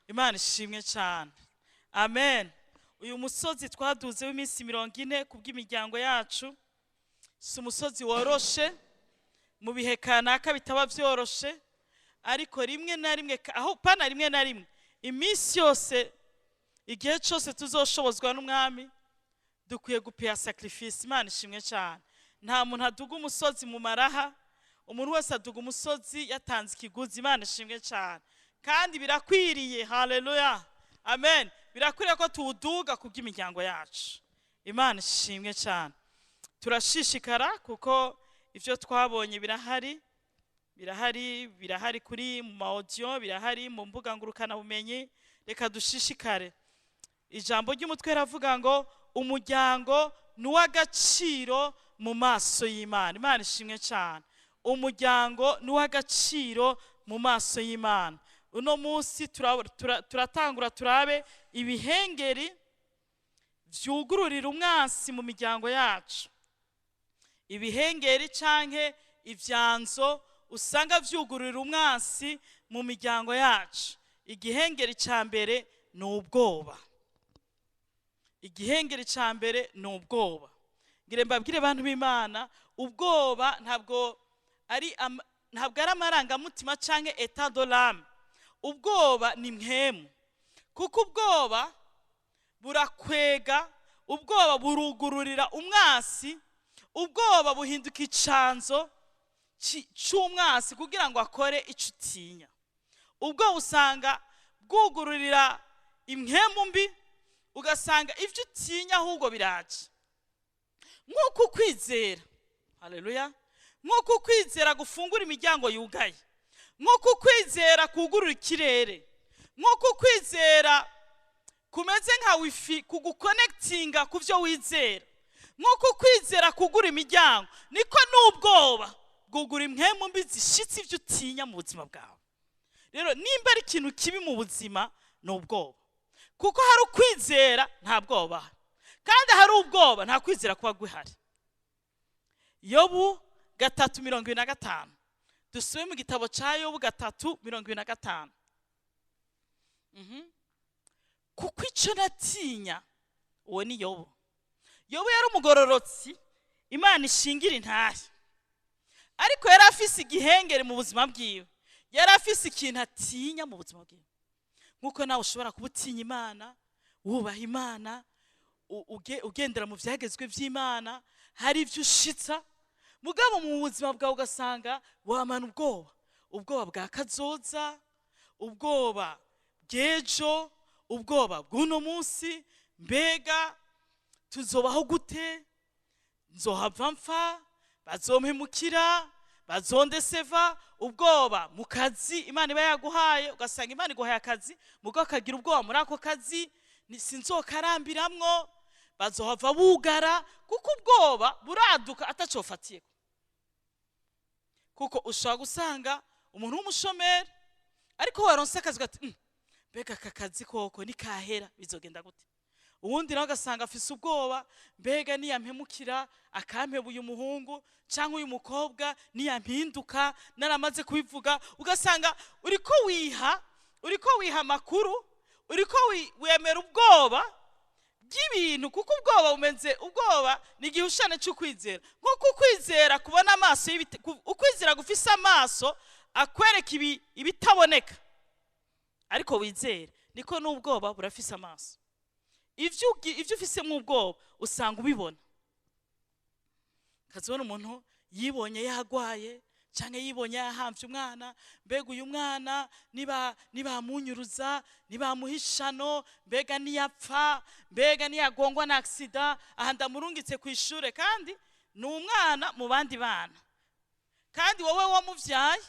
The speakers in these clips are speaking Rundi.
Imana ishimwe cyane. Amen. Uyu musozi twaduze w'iminsi 40 kubw'imiryango yacu. Si umusozi woroshe mu bihe kanaka bitaba byoroshe, ariko rimwe na rimwe aho pana rimwe na rimwe iminsi yose igihe cyose tuzoshobozwa n'umwami dukwiye gupeya sacrifice. Imana ishimwe cyane. Nta muntu aduga umusozi mu maraha, umuntu wese aduga umusozi yatanze ikiguzi. Imana ishimwe cyane. Kandi birakwiriye. Haleluya. Amen. Birakwiriye ko tuwuduga kubw'imiryango yacu. Imana ishimwe cyane. Turashishikara kuko ivyo twabonye birahari kuri mu audio, birahari mu mbuga ngurukana bumenyi. Reka dushishikare. Ijambo ry'umutwe ravuga ngo umuryango nuw'agaciro mu maso y'Imana. Imana ishimwe cyane. Umuryango nuw'agaciro mu maso y'Imana. Uno munsi turatangura turabe ibihengeri vyugururira umwansi mu miryango yacu. Ibihengeri canke ivyanzo usanga vyugururira umwansi mu miryango yacu. Igihengeri ca mbere ni ubwoba. Igihengeri ca mbere ni ubwoba. Ngire mbabwire abantu b'Imana, ubwoba ntabwo ari amarangamutima canke état de l'âme. Ubwoba ni mpemu. Kuko ubwoba burakwega, ubwoba burugururira umwansi, ubwoba buhinduka icanzo c'umwansi kugira ngo akore ico utinya. Ubwo usanga bwugururira impemu mbi, ugasanga ivyo utinya ahubwo biraje. Nk'uko kwizera, haleluya, nk'uko kwizera gufungura imiryango yugaye, nk'uko kwizera kugurura ikirere, nk'uko kwizera kumeze nka wifi kuguconnectinga kuvyo wizera, nk'uko kwizera kugura imiryango, niko n'ubwoba bwugura impemu mbi zishitse ivyo utinya mu buzima bwawe. Rero nimba ari ikintu kibi mu buzima ni ubwoba. Kuko hari ukwizera nta bwoba, kandi hari ubwoba nta kwizera kuba guhari. Yobu 3:25. Dusubire mu gitabo ca Yobu 3:25. Kuko ico natinya, uwo ni Yobu. Yobu yari umugororotsi, Imana ishingira intahe. Ariko yari afise igihengeri mu buzima bwiwe. Yari afise ikintu atinya mu buzima bwiwe. Nkuko nawe ushobora kubutinya Imana, wubaha Imana, ugendera mu vyagezwe vy'Imana, hari ivyo ushitsa, mugabo mu buzima bwawe ugasanga wamana ubwoba. Ubwoba bwa kazoza, ubwoba bw'ejo, ubwoba bw'uno munsi. Mbega tuzobaho gute? Nzohava mpfa? Bazompemukira? Bazondeseva? Ubwoba mu kazi Imana iba yaguhaye, ugasanga Imana iguhaye akazi, mugabo akagira ubwoba muri ako kazi, sinzokarambiramwo. Bazohava bugara, kuko ubwoba buraduka atacofatiye. Kuko ushobora gusanga umuntu w'umushomeri ariko waronse akazi gati mbega aka kazi koko ni kahera bizogenda gute? Uwundi nawe agasanga afise ubwoba, mbega niyampemukira akampebuye umuhungu canke uyu mukobwa niyampinduka naramaze kubivuga. Ugasanga uriko wiha makuru, uriko wemera ubwoba bw'ibintu, kuko ubwoba bumenze, ubwoba ni igihushane cy'ukwizera. Nkuko ukwizera kubona amaso, ukwizera gufise amaso akwereka ibitaboneka, ariko wizera niko n'ubwoba burafise amaso. Ivyo ufise mu ubwoba usanga ubibona. Kazibona umuntu yibonye yagwaye canke yibonye yahamvye umwana, mbega uyu mwana nibamunyuruza, nibamuhishano, mbega niyapfa, mbega niyagongwa na accident, aha ndamurungitse ku ishure, kandi ni umwana mu bandi bana. Kandi wowe wamuvyaye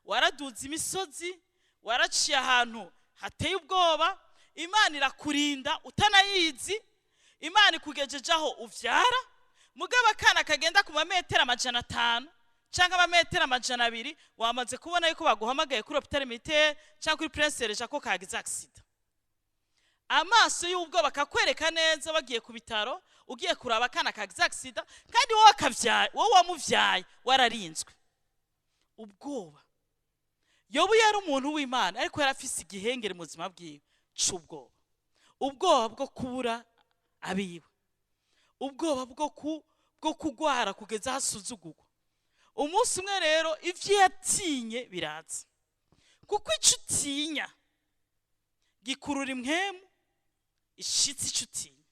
waraduza imisozi, waraciye ahantu hateye ubwoba, Imana irakurinda utanayizi, Imana ikugejejaho uvyara, mugabo akana kagenda ku mametero 500 canke abametero 200, wamaze kubona yuko baguhamagaye kuri hôpital militaire canke kuri Prince Jean ko kagize accident. Amaso y'ubwoba kakwereka neza bagiye ku bitaro, ugiye kuraba akana kagize accident, kandi wowe wamuvyaye wararinzwe. Ubwoba Yobu yari umuntu w'Imana ariko yarafise igihengere mu buzima bwiwe c'ubwoba. Ubwoba bwo kubura abiwe, ubwoba bwo kugwara kugeza hasuzugurwa. Umunsi umwe rero ivyo yatinye biraza, kuko ico utinya gikurura impwemu ishitsi. Ico utinya,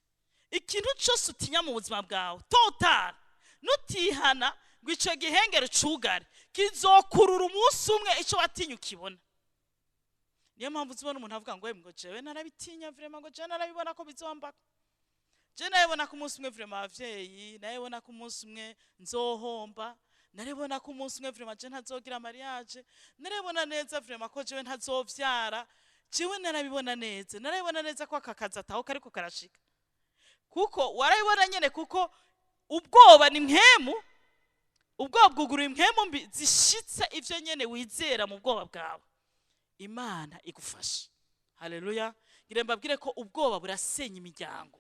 ikintu cose utinya mu buzima bwawe total, nutihana ngo ico gihengere cugare, kizokurura umunsi umwe ico watinya ukibona. Niyo mpamvu uzibona umuntu avuga ngo jewe narabitinya vraiment, ngo jewe narabibona ko bizombako. Je nayibona ko umunsi umwe vraiment abavyeyi, nayibona ko umunsi umwe nzohomba, naribona ko umunsi umwe vraiment je ntazogira mariage, naribona neza vraiment ko jewe ntazovyara. Jewe narabibona neza, narabibona neza ko akakaza ataho kariko karashika. Kuko warabibona nyene, kuko ubwoba ni mpemu, ubwoba bwugurura impwemu mbi zishitse ivyo nyene wizera mu bwoba bwawe. Imana igufasha. Haleluya. Ngire mbabwire ko ubwoba burasenya imiryango,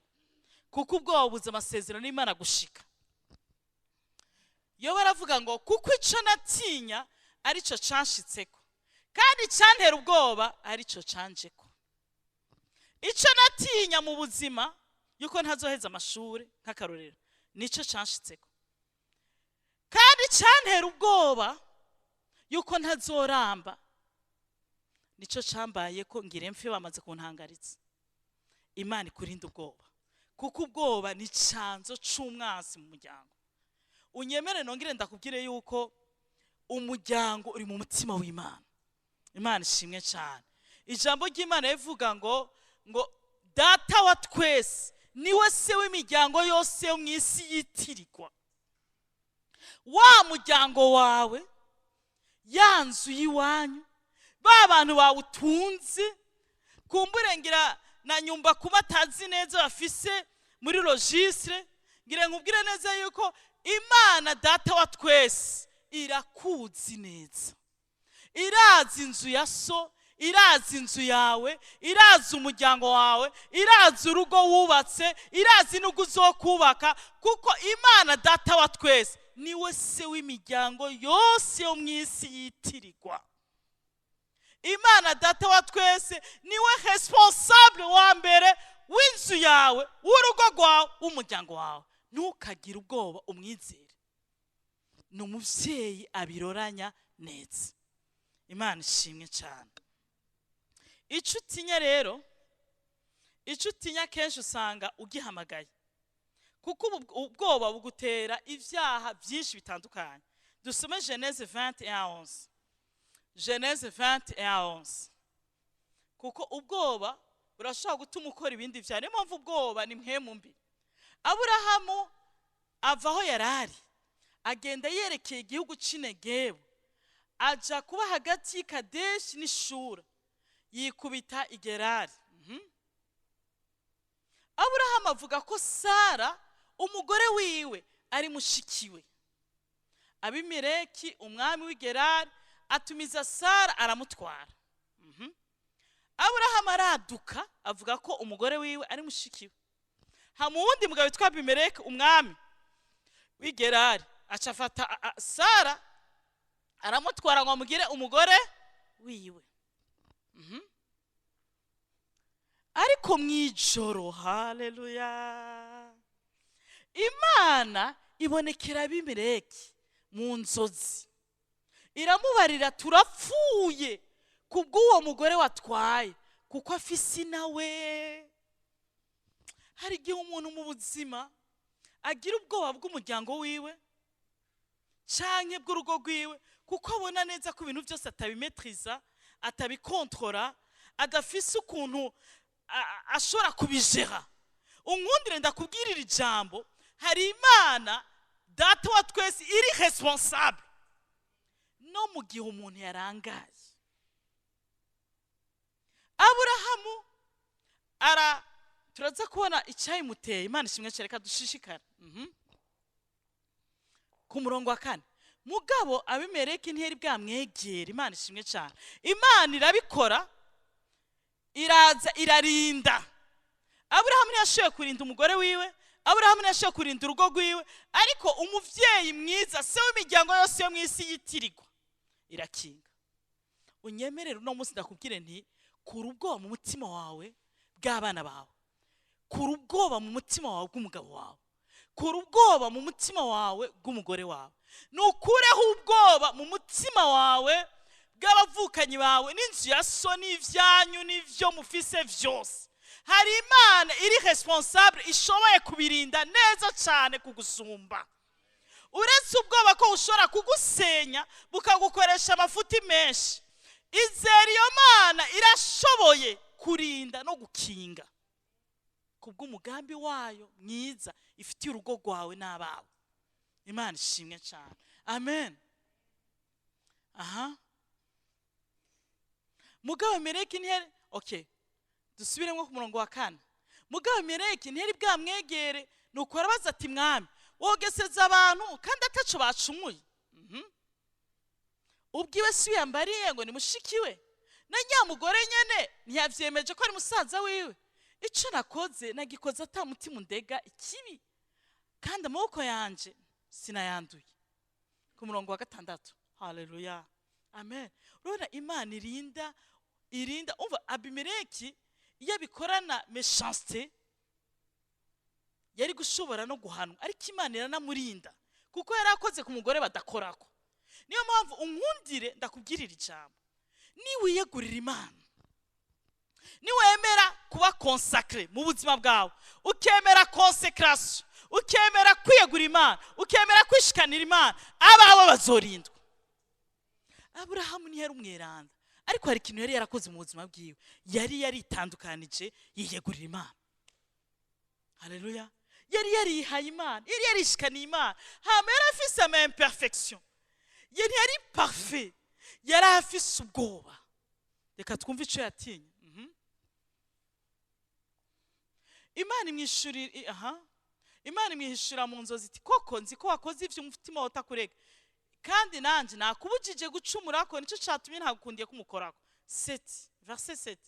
kuko ubwoba buza amasezerano n'Imana gushika. Yo baravuga ngo kuko ico natinya arico canshitseko, kandi cantera ubwoba arico canjeko. Ico natinya mu buzima yuko ntazoheza amashuri nk'akarorero, nico canshitseko. Kandi cantera ubwoba yuko ntazoramba, nico cambaye ko ngire mfe bamaze kuntangaritsa. Imana ikurinda ubwoba, kuko ubwoba ni canzo c'umwansi mu muryango. Unyemere nongere ndakubwire yuko umuryango uri mu mutima w'Imana. Imana ishimwe cyane. Ijambo ry'Imana rivuga ngo data wa twese niwe se w'imiryango yose yo mw'isi yitirirwa. Wa muryango wawe, yanzu yiwanyu, ba bantu bawe utunze, kumbure ngira na nyumba kuba atazi neza bafise muri registre, ngire nkubwire neza yuko Imana data wa twese irakuzi neza. Irazi inzu ya so, irazi inzu yawe, irazi umuryango wawe, irazi urugo wubatse, irazi n'ugo uzokubaka, kuko Imana data wa twese niwe se w'imiryango yose yo mw'isi yitirirwa. Imana data wa twese niwe responsable wa mbere w'inzu yawe, w'urugo rwawe, w'umuryango wawe. Ntukagire ubwoba, umwizere. Ni umuvyeyi abiroranya neza. Imana ishimwe cyane. Ico utinya rero, ico utinya kenshi usanga ugihamagaye, kuko ubwoba bugutera ivyaha byinshi bitandukanye. Dusome Genèse 21:11. Genèse 21:11. Kuko ubwoba burashobora gutuma ukora ibindi vyaha. Niyo mpamvu ubwoba ni mpemu mbi. Aburahamu ava aho yarari, agenda yerekeye igihugu c'Inegebu, aja kuba hagati y'Ikadeshi n'Ishura, yikubita i Gerari. Aburahamu avuga ko Sara umugore wiwe ari mushikiwe. Abimeleki umwami w'i Gerari atumiza Sara aramutwara. Aburahamu araduka avuga ko umugore wiwe ari mushikiwe. Hamuwundi mugabo witwa Abimeleki umwami w'i Gerari acafata Sara aramutwara ngo amugire umugore wiwe. Ariko mwijoro, haleluya, Imana ibonekera Abimeleki mu nzozi, iramubarira turapfuye kubw'uwo mugore watwaye, kuko afise nawe. Hari igihe umuntu mu buzima agira ubwoba bw'umuryango wiwe canke bw'urugo rwiwe, kuko abona neza ko ibintu byose atabimetriza, atabikontrora, adafise ukuntu ashobora kubijera. Unkundire ndakubwirira ijambo, hari Imana data wa twese iri responsable no mu gihe umuntu yarangaye. Aburahamu turaza kubona icyayimuteye. Imana ishimwe cyane, reka dushishikara. Ku murongo wa 4, mugabo Abimeleki ntiyari bwamwegera. Imana ishimwe cyane. Imana irabikora, iraza irarinda. Aburahamu ntiyashoboye kurinda umugore wiwe, Aburahamu ntiyashoboye kurinda urugo rwiwe, ariko umuvyeyi mwiza, se w'imiryango yose yo mw'isi yitirirwa, irakinga. unyemerere uno munsi ndakubwire nti kura ubwoba mu mutima wawe bw'abana bawe, kura ubwoba mu mutima wawe bw'umugabo wawe, kura ubwoba mu mutima wawe bw'umugore wawe, nukureho ubwoba mu mutima wawe bw'abavukanyi bawe n'inzu ya so n'ivyanyu n'ivyo mufise vyose. Hari Imana iri responsable ishoboye kubirinda neza cyane kugusumba. Uretse ubwoba ko ushobora kugusenya bukagukoresha amafuti menshi, izera iyo Mana irashoboye kurinda no gukinga kubw'umugambi wayo mwiza ifitiye urugo rwawe n'abawe. Imana ishimwe cyane. Amen. Aha. Mugabo Meleki ntiyari dusubiremo ku murongo wa 4. Mugabo Meleki ntiyari bwamwegere, nuko arabaza ati mwami wogeseza abantu kandi ataco bacumuye. Ubwiwe si yambariye ngo ni mushikiwe, na nyamugore nyene ntiyavyemeje ko ari musaza wiwe. Ico nakoze nagikoze ata mutima undega ikibi, kandi amaboko yanje sinayanduye. Ku murongo wa 6. Haleluya. Amen. Urabona Imana irinda umva Abimeleki iyo bikorana méchanceté yari gushobora no guhanwa, ariko Imana iranamurinda kuko yarakoze ku mugore badakorako. Niyo mpamvu unkundire ndakubwirira ijambo, niwiyegurira Imana, niwemera kuba consacré mu buzima bwawe, ukemera consécration, ukemera kwiyegurira Imana, ukemera kwishikanira Imana, abawe bazorindwa. Aburahamu ntiyari umweranda, ariko hari ikintu yari yarakoze mu buzima bwiwe, yari yaritandukanije yiyegurira Imana. Haleluya. Yari yarihaye Imana, yari yarishikaniye Imana, hama yari afise ama imperfection, yari parfait, yari afise ubwoba. Reka twumve ico yatinye. Imana imwishurira mu nzozi iti koko nzi ko wakoze ivyo umutima utakurega, kandi nanje nakubujije gucumurako, nico catumye ntagukundiye kumukorako. 7 verset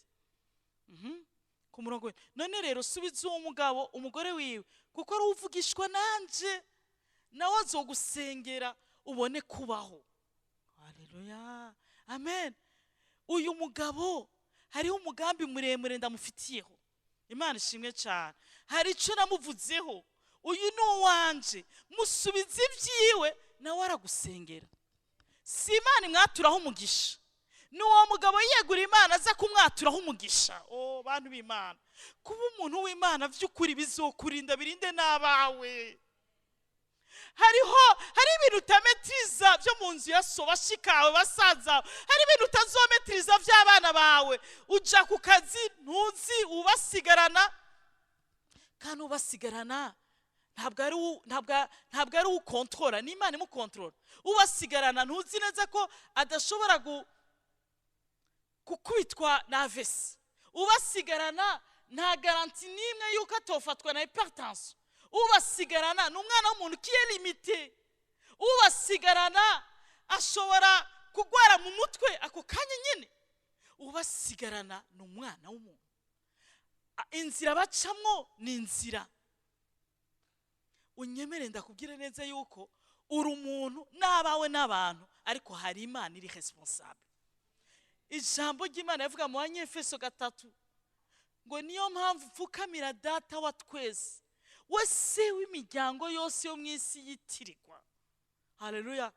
7. Ku murongo we, none rero subiza uwo mugabo umugore wiwe, kuko ari uvugishwa nanje, nawe azogusengera ubone kubaho. Haleluya. Amen. Uyu mugabo hariho umugambi muremure ndamufitiyeho. Imana ishimwe cyane. Hari ico namuvuzeho, uyu ni uwanje, musubiza ivyiwe nawe aragusengera. Si Imana imwaturaho umugisha, n'uwo mugabo yiyegura Imana aza kumwaturaho umugisha. Bantu b'Imana, kuba umuntu w'Imana vy'ukuri bizokurinda birinde n'abawe. Hari ibintu utametriza byo mu nzu ya so bashikawe basaza, hari ibintu utazometriza vy'abana bawe. Uja ku kazi ntuzi ubasigarana, kandi ubasigarana ntabwo ari ukontrola, ni Imana imukontrola. Ubasigarana ntuzi neza ko adashobora kukubitwa na vesi. Ubasigarana nta garanti nimwe yuko atofatwa na hypertension. Ubasigarana n'umwana w'umuntu qui est limité. Ubasigarana ashobora kugwara mu mutwe ako kanya nyine. Ubasigarana n'umwana w'umuntu. Inzira bacamwo ni inzira. Unyemere ndakubwire neza yuko uri umuntu n'abawe n'abantu, ariko hari Imana iri responsable. Ijambo ry'Imana yavuga mu Efeso 3 ngo niyo mpamvu pfukamira data wa twese, wese w'imiryango yose yo mwisi yitirirwa. Haleluya.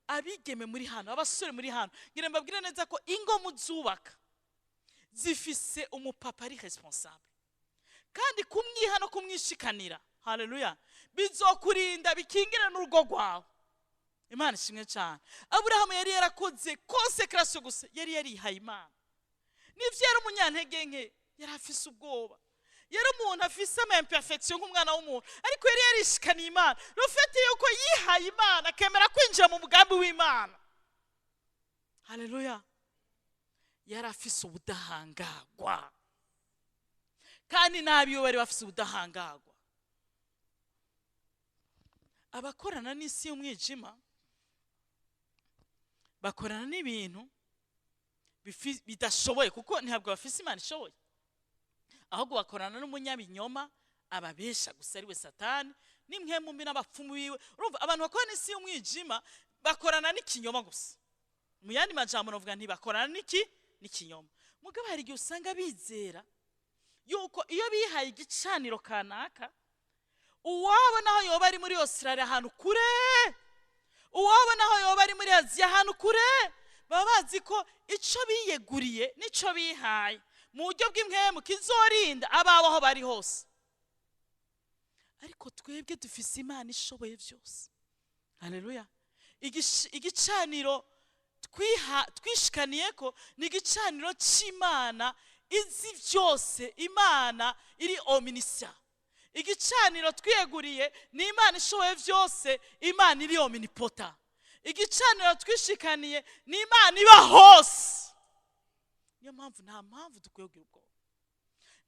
Abigeme muri hano, abasore muri hano, ngira mbabwire neza ko ingo muzubaka zifise umupapa ari responsable, kandi kumwiha no kumwishikanira. Haleluya. Bizokurinda bikingira n'urugo rwawe. Imana ishimwe cyane. Aburahamu yari yarakoze consécration gusa, yari yarihaye Imana. Nivyo yari umunyantege nke, yari afise ubwoba, yari umuntu afise ama imperfection nk'umwana w'umuntu, ariko yari yarishikaniye Imana. Rufete yuko yihaye Imana akemera kwinjira mu mugambi w'Imana. Haleluya. Yari afise ubudahangagwa, kandi nabiyo bari bafise ubudahangagwa. Abakorana n'isi y'umwijima bakorana n'ibintu bidashoboye, kuko ntabwo bafise Imana ishoboye, ahubwo bakorana n'umunyabinyoma ababesha gusa ari we Satani n'imwemu mbi n'abapfumu biwe. Urumva abantu bakorana n'isi y'umwijima bakorana n'ikinyoma gusa. mu yandi majambo novuga ntibakorana n'ikinyoma. Mugabo hari igihe usanga bizera yuko iyo bihaye igicaniro kanaka, uwabo naho yoba ari muri Australia ahantu kure, uwabo naho yoba ari muri Aziya ahantu kure, baba bazi ko ico biyeguriye nico bihaye mu buryo bw'impwemu kizorinda abaho aho bari hose. Ariko twebwe dufise Imana ishoboye byose. Haleluya. Igicaniro twishikaniye ko ni igicaniro c'Imana izi byose, Imana iri omniscient. Igicaniro twiyeguriye ni Imana ishoboye byose, Imana iri omnipotent. Igicaniro twishikaniye ni Imana iba hose. Niyo mpamvu nta mpamvu dukwiye kugira ubwoba.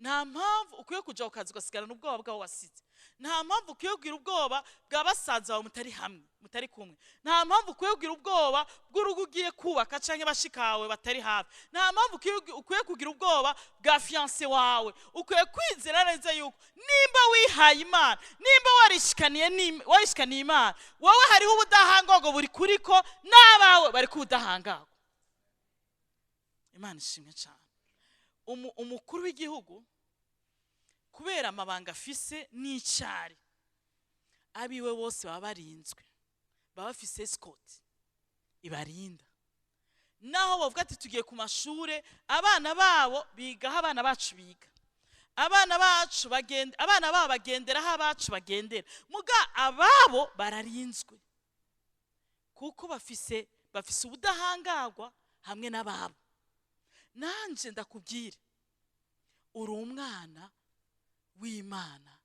Nta mpamvu ukwiye kuja ukazi ugasigara ubwoba bwawe wasize. Nta mpamvu ukwiye kugira ubwoba bwa basaza bawe mutari hamwe, mutari kumwe. Nta mpamvu ukwiye kugira ubwoba bw'urugo ugiye kubaka canke bashikawe batari hafi. Nta mpamvu ukwiye kugira ubwoba bwa fiancé wawe. Ukwiye kwizera neza yuko nimba wihaye Imana, nimba warishikaniye Imana, wowe hariho ubudahangarwa buri kuriko, n'abawe bari kubudahangarwa. Imana ishimwe cyane. Umukuru w'igihugu kubera amabanga afise n'icari, abiwe bose baba barinzwe, baba bafise escort ibarinda. Naho bavuga ati tugiye ku mashure, abana babo biga aho abana bacu biga, abana babo bagendera aho abacu bagendera, muga ababo bararinzwe kuko bafise ubudahangarwa hamwe n'ababo. Nanje ndakubwire, uri umwana w'Imana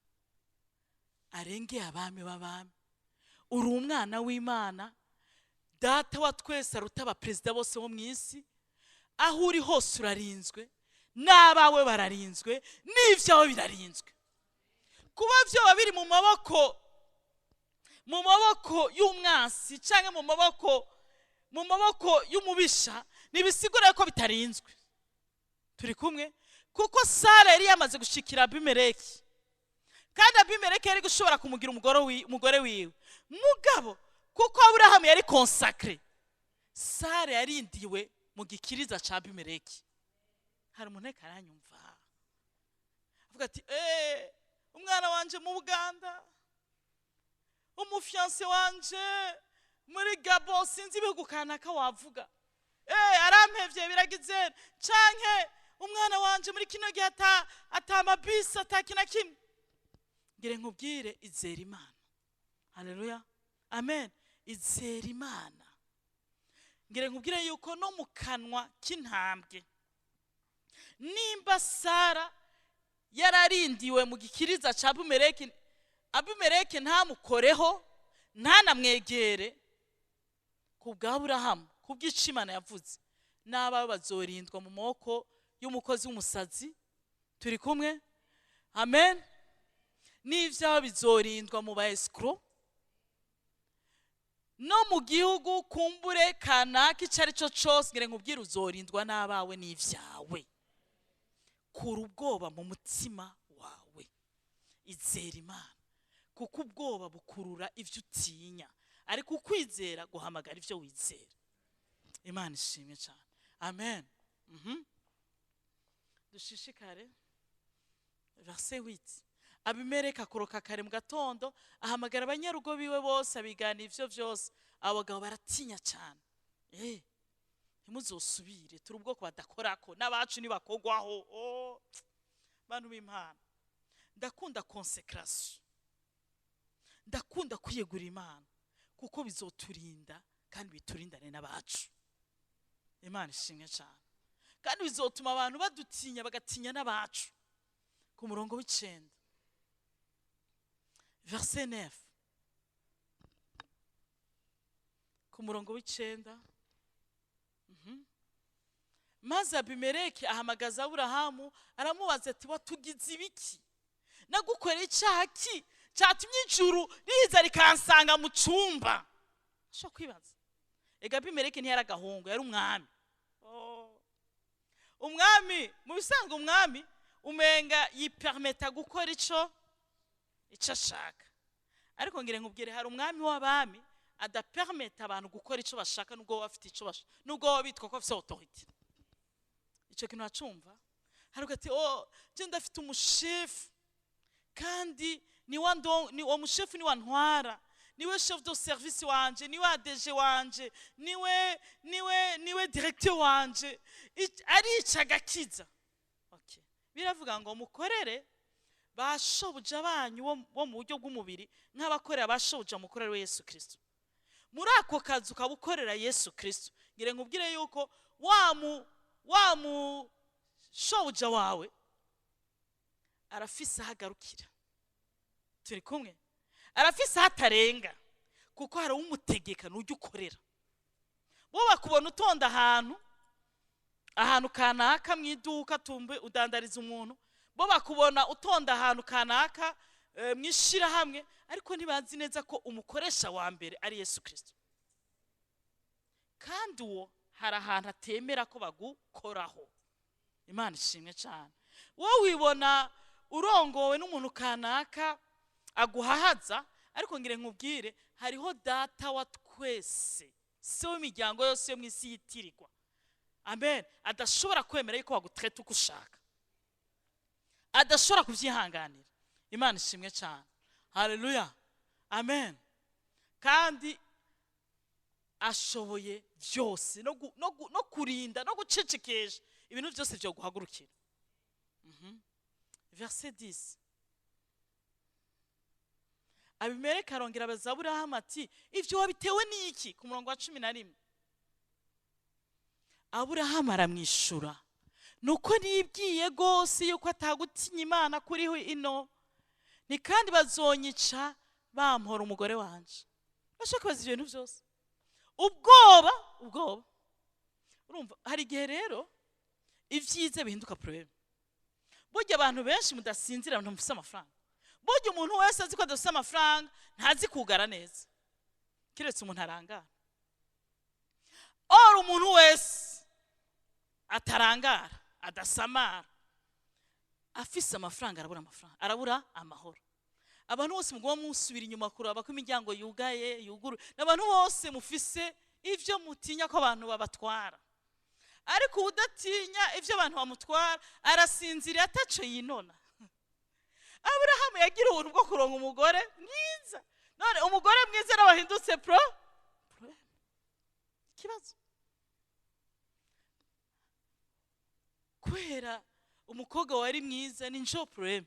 arengeye abami b'abami. Uri umwana w'Imana, data wa twese aruta abaperezida bose bo mw'isi. Aho uri hose urarinzwe, n'abawe bararinzwe, n'ivyawe birarinzwe. Kuba vyoba biri mu maboko y'umwansi canke mu maboko y'umubisha, nibisigura ko bitarinzwe. Turi kumwe? Kuko Sara yari yamaze gushikira Abimeleki, kandi Abimeleki yari gushobora kumugira umugore wiwe. Mugabo kuko Aburahamu yari consacré, Sara yarindiwe mu gikiriza ca Abimeleki. Hari umuntu aranyumva avuga ati umwana wanje mu Buganda, umufiancé wanje muri Gabon, sinzi ibihugu kanaka wavuga, arampevye biragize, canke umwana wanje muri kino gihe atamabisi atakina kimwe. Ngire nkubwire, izera Imana. Haleluya, amen. Izera Imana. Ngire nkubwire yuko no mu kanwa k'intambwe, nimba Sara yararindiwe mu gikiriza ca Abimeleki ntamukoreho, ntanamwegere, ku bwa Aburahamu, ku bw'ico Imana yavuze, n'abawe bazorindwa mu maboko y'umukozi w'umusazi. Turi kumwe? Amen. N'ivyaho bizorindwa mu ba escroc, no mu gihugu kumbure kanaka icari cyo cose. Ngire nkubwire, uzorindwa n'abawe n'ivyawe. Kura ubwoba mu mutima wawe, izera Imana, kuko ubwoba bukurura ivyo utinya, ariko ukwizera guhamagara ivyo wizera. Imana ishimwe cyane. Amen. Dushishikare. Verset 8. Abimeleki akoroka kare mu gatondo, ahamagara abanyarugo biwe bose, abigana ivyo vyose. Abagabo baratinya cyane. Ntimuzosubire, turi ubwoko badakorako, n'abacu nibakogwaho. Bantu b'Imana, ndakunda consécration, ndakunda kwiyegura Imana, kuko bizoturinda kandi biturindane n'abacu. Imana ishimwe cyane. Kandi bizotuma abantu badutinya, bagatinya n'abacu. Ku murongo w'9, verset 9, ku murongo w'9, maze Abimeleki ahamagaza Aburahamu, aramubaza ati watugize ibiki? Nagukoreye icyaha ki cyatumye ijuru riza rikansanga mu cumba? Sho kwibaza. Ega Abimeleki ntiyari agahungu, yari umwami. Umwami, mu bisanzwe umwami umenga yipermeta gukora ico ashaka. Ariko ngire nkubwire, hari umwami w'abami, adapermeta abantu gukora ico bashaka nubwo bafite ico bashaka nubwo bitwa ko afite autorité. Ico kintu acumva haruka ati oh je ndafite umushefu kandi ni uwo mushefu ni wantwara, niwe chef de service wanje, niwe ADG wanje, niwe directeur wanje, arica gakiza. Okay, biravuga ngo mukorere bashobuja banyu bo mu buryo bw'umubiri nk'abakorera bashobuja mukorere we Yesu Kristo. Muri ako kazi ukabukorera Yesu Kristo, ngire nkubwire yuko wa mu shobuja wawe arafise hagarukira. Turi kumwe? Arafise hatarenga kuko hari umutegeka n'ujya ukorera. Bo bakubona utonda ahantu kanaka mwiduka tumbe udandariza umuntu, bo bakubona utonda ahantu kanaka mwishira hamwe, ariko ntibazi neza ko umukoresha wa mbere ari Yesu Kristo. Kandi uwo hari ahantu atemera ko bagukoraho. Imana ishimwe cyane. Wowe wibona urongowe n'umuntu kanaka aguhahaza, ariko ngire nkubwire hariho data wa twese, se w'imiryango yose yo mwisi yitirirwa. Amen. Adashobora kwemera yuko wagutreta uko ushaka, adashobora kuvyihanganira. Imana ishimwe cyane. Haleluya. Amen. Kandi ashoboye byose no kurinda no gucecekesha ibintu byose byo guhagurukira. Verset 10. Abimeleki arongera abaza Aburahamu ati ivyo wabitewe n'iki? Ku murongo wa 11. Aburahamu aramwishura, nuko nibwiye gose yuko atagutinya Imana kuriho ino, ni kandi bazonyica bampora umugore wanje. Bashaka bazi ibintu byose. Ubwoba. Urumva hari gihe rero ivyize bihinduka problem. Burya abantu benshi mudasinzira abantu mufise amafaranga. Burya umuntu wese azi ko adafise amafaranga ntazi kugara neza, kiretse umuntu arangara. Or umuntu wese atarangara, adasamara, afise amafaranga arabura amahoro. Abantu bose mugwa musubira inyuma kuraba ko imiryango yugaye yuguru, n'abantu bose mufise ivyo mutinya ko abantu babatwara. Ariko udatinya ivyo abantu bamutwara arasinzira ataco yinona. Aburahamu yagira ubuntu bwo kuronka umugore mwiza, none umugore mwiza n'abahindutse problem. Kibazo kwera umukobwa wari mwiza ni njo problem.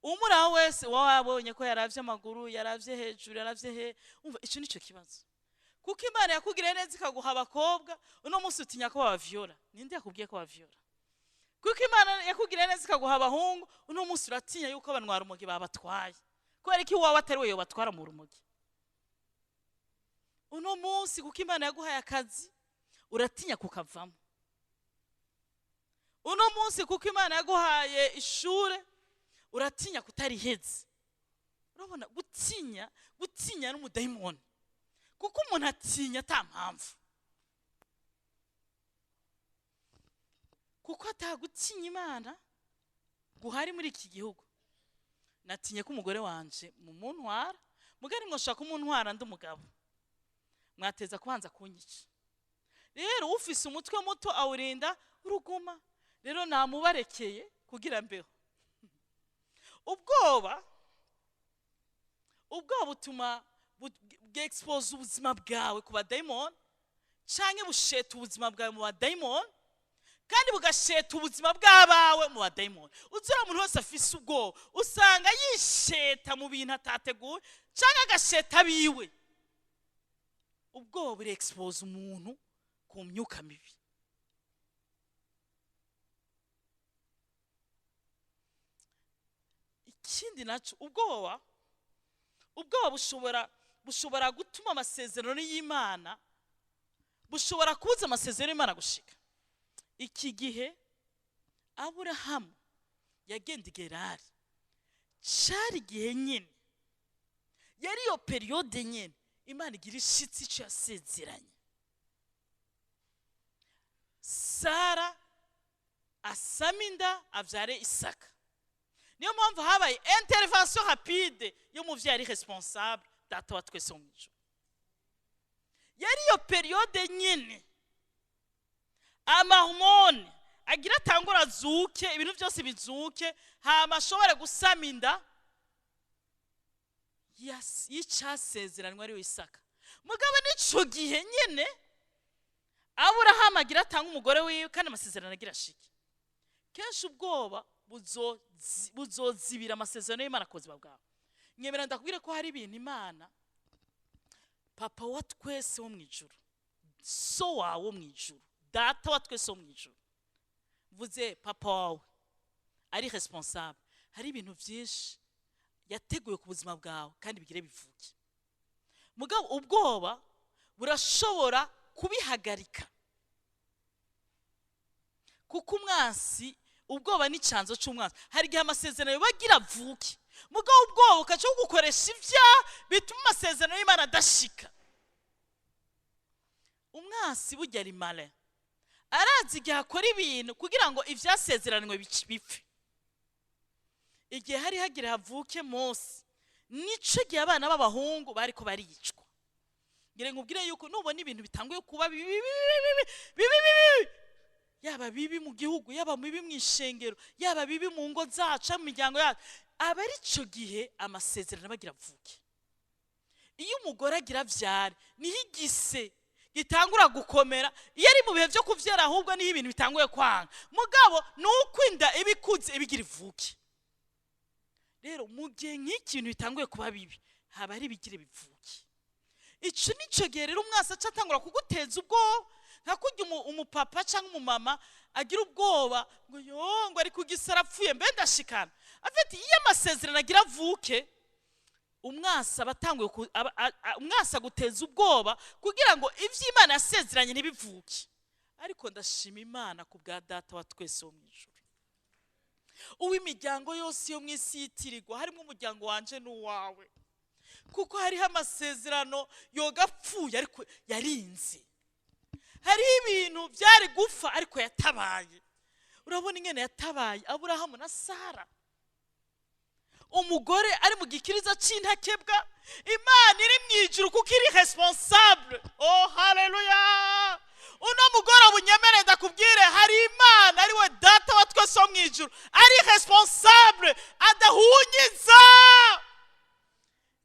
Umura wese wabonye ko yaravye amaguru, yaravye hejuru, yaravye he, umva ico nico kibazo. Kuko Imana yakugire neza ikaguha abakobwa, uno munsi utinya ko bavyola. Ninde yakubwiye ko bavyola? Kuko Imana yakugire neza ikaguha abahungu, uno munsi uratinya yuko abanwara umugi babatwaye. Kubera iki wawe atari we batwara mu rumogi? Uno munsi kuko Imana yaguhaye akazi uratinya kukavamo. Uno munsi kuko Imana yaguhaye ishure uratinya kutariheze. Urabona gutinya n'umudayimoni. Kuko umuntu atinya atampamvu. Kuko atagutinya Imana guhari muri iki gihugu. Natinye ko umugore wanje mu muntwara, mugari mwoshaka umuntwara ndumugabo. Mwateza kubanza kunyica. Rero ufise umutwe muto awurinda uruguma. Rero namubarekeye kugira mbeho. Ubwoba butuma bwexpose ubuzima bwawe ku badayimoni, canke busheta ubuzima bwawe mu badayimoni, kandi bugasheta ubuzima bw'abawe mu badayimoni. Uzura umuntu wese afise ubwoba usanga yisheta mu bintu atateguye canke agasheta biwe. Ubwoba burexpose umuntu ku myuka mibi. Ikindi naco ubwoba bushobora gutuma amasezerano y'Imana, bushobora kubuza amasezerano y'Imana gushika. Iki gihe Aburahamu yagenda Gerari, cari gihe nyene, yari yo periode nyene Imana igira ishitsi ico yasezeranye. Sara asaminda avyare Isaka. Niyo mpamvu habaye intervention rapide yo muvyo yari responsable data wa twese mu ijuru. yari iyo periode nyine amahormone agira atangura azuke, ibintu byose bizuke, hama ashobora gusama inda y'icyasezeranywe ari we Isaka. Mugabo n'ico gihe nyine Aburahamu agira atanga umugore wiwe kandi amasezerano agira ashike. Kenshi ubwoba buzozibira amasezerano y'Imana ku buzima bwawe. Nyemera ndakubwire ko hari ibintu Imana papa wa twese wo mwijuru, so wawe wo mwijuru, data wa twese wo mwijuru, vuze papa wawe ari responsable. Hari ibintu byinshi yateguye ku buzima bwawe kandi bigire bivuke. Mugabo ubwoba burashobora kubihagarika, kuko umwansi, ubwoba ni canzo c'umwansi. Hari gihe amasezerano bagira vuke, mugabo ubwoba ukaca gukoresha ivya bituma amasezerano y'Imana adashika. Umwansi burya ari malin, arazi igihe akora ibintu kugira ngo ivyasezeranywe bipfe. Igihe hari hagira havuke Mose, nico gihe abana b'abahungu bariko baricwa. Ngire ngubwire yuko nubona ibintu bitanguye kuba bibi, yaba bibi mu gihugu, yaba bibi mu ishengero, yaba bibi mu ngo zacu, mu miryango yacu, aba ari cyo gihe amasezerano bagira vuke. Iyo umugore agira vyari, niho igise gitangura gukomera. Iyo ari mu bihe byo kuvyara, ahubwo niho ibintu bitanguye kwanga. Mugabo nuko inda ibikuze ibigira vuke. Rero mu gihe nk'ikintu bitanguye kuba bibi, haba ari bigire bivuke. Ico nico gihe rero umwasa acatangura kuguteza ubwoba, nka kurya umupapa cyangwa umumama agira ubwoba ngo ari kugisara apfuye mbe ndashikana. Afite iyo amasezerano agira vuke, umwasa batanguye umwasa guteza ubwoba kugira ngo ivy'Imana yasezeranye ntibivuke. Ariko ndashima Imana ku bwa data wa twese wo mwijuru. Uw'imiryango yose yo mwisi yitirirwa, harimo umuryango wanje n'uwawe, kuko hariho amasezerano yogapfuye ariko yarinze. Hari ibintu byari gufa ariko yatabaye. Urabona ingene yatabaye Aburahamu na Sara. Umugore ari mu gikiriza c'intakebwa, Imana iri mwijuru kuko iri responsable. Oh haleluya! Uno mugore bunyemere ndakubwire, hari Imana ari we data wa twese wo mwijuru, ari responsable, adahunyiza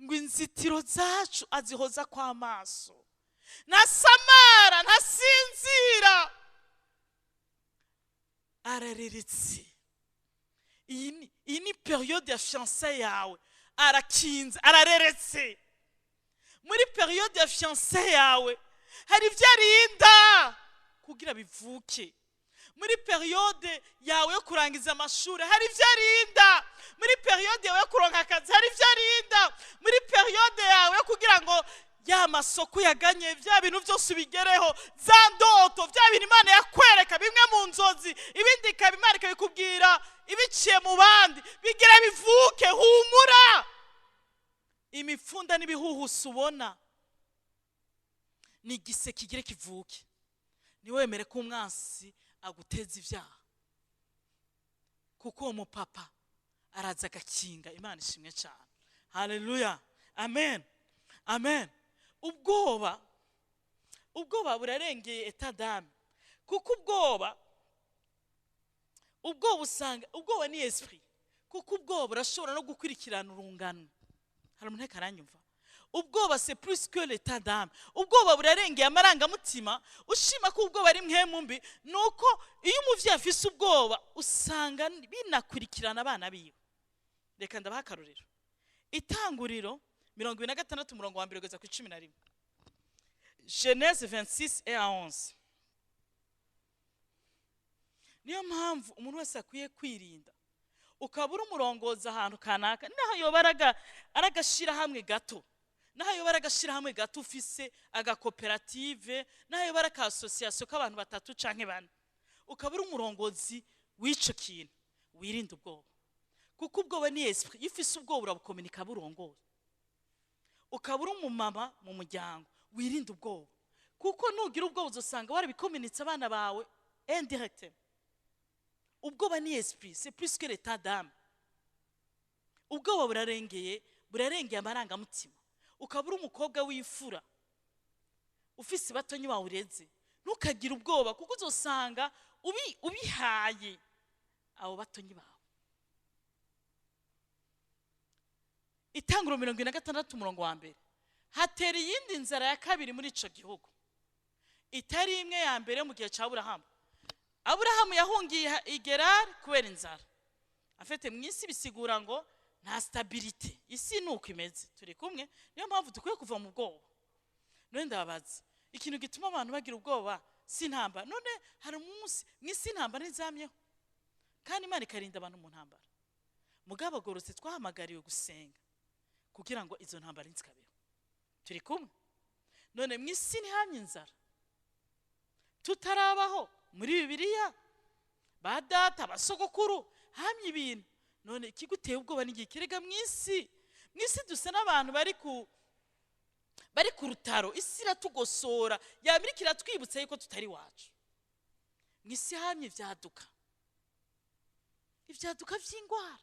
ngo inzitiro zacu azihoza kwa maso. Nasamara, ntasinzira, arareretse. Iyi ni periode ya fiancé yawe, arakinze, arareretse. Muri periode ya fiancé yawe hari vyarinda kugira bivuke. Muri periode yawe yo kurangiza amashuri hari vyarinda. Muri periode yawe yo kuronka akazi hari vyarinda. Muri periode yawe yo kugira ngo ya masoko yaganye vya bintu byose ubigereho, za ndoto, vya bintu Imana yakwereka bimwe mu nzozi, ibindi Imana ikabikubwira ibiciye mu bandi, bigira bivuke. Humura, imifunda n'ibihuhusi ubona ni igise kigire kivuke. Niwemere ko umwansi aguteza ivyaha, kuko uwo mupapa araza agakinga. Imana ishimwe cyane. Haleluya, amen, amen. Ubwoba burarengeye etat d'âme, kuko ubwoba usanga ubwoba ni esprit, kuko ubwoba burashobora no gukurikirana urungano. Hari umuntu karanyumva? Ubwoba c'est plus que l'état d'âme. Ubwoba burarengeye amarangamutima. Ushima ko ubwoba ari mpemu mbi, nuko iyo umuvyeyi afise ubwoba usanga binakurikirana abana biwe. Reka ndabaha akarorero. Itanguriro 26 umurongo wa 1 kugeza ku 11. Genèse 26 et 11. Niyo mpamvu umuntu wese akwiye kwirinda. Ukabura umurongoza ahantu kanaka, naho yobaraga aragashira hamwe gato. Naho yobara agashira hamwe gato ufise agakoperative, naho yobara ka association k'abantu batatu canke bane. Ukabura umurongozi w'ico kintu, wirinda ubwoba. Kuko ubwoba ni esprit, ifise ubwoba urabukomunika burongoza. Ukabura umumama mu muryango, wirinda ubwoba. Kuko nugira ubwoba uzosanga warabikomunitse abana bawe indirectement. Ubwoba ni esprit, c'est plus que l'état d'âme. Ubwoba burarengeye amarangamutima. Ukabura umukobwa w'imfura, ufise batonyi bawe ureze ntukagira ubwoba kuko uzosanga ubihaye abo batonyi bawe. Itanguro 26 umurongo wa mbere. Hatera iyindi nzara ya kabiri muri ico gihugu itari imwe ya mbere mu gihe ca Aburahamu. Aburahamu yahungiye i Gerari kubera inzara. Afite mwisi bisigura ngo nta stability, isi nuko imeze. Turi kumwe, niyo mpamvu dukwiye kuva mu bwoba. None ndababaza ikintu gituma abantu bagira ubwoba si ntambara. None hari umunsi mwisi ntambara nizamyeho kandi Imana ikarinda abantu mu ntambara. Mugabo gorose twahamagariwe gusenga kugira ngo izo ntambara nzikabeho. Turi kumwe. None mwisi ntihamye inzara tutarabaho muri Bibiliya ba data basogokuru hamye ibintu. None ikiguteye ubwoba ni gikirega mwisi dusa n'abantu bari ku rutaro. Isi iratugosora yamirikira twibutse yuko tutari wacu. Mwisi hamye ivyaduka vy'ingwara.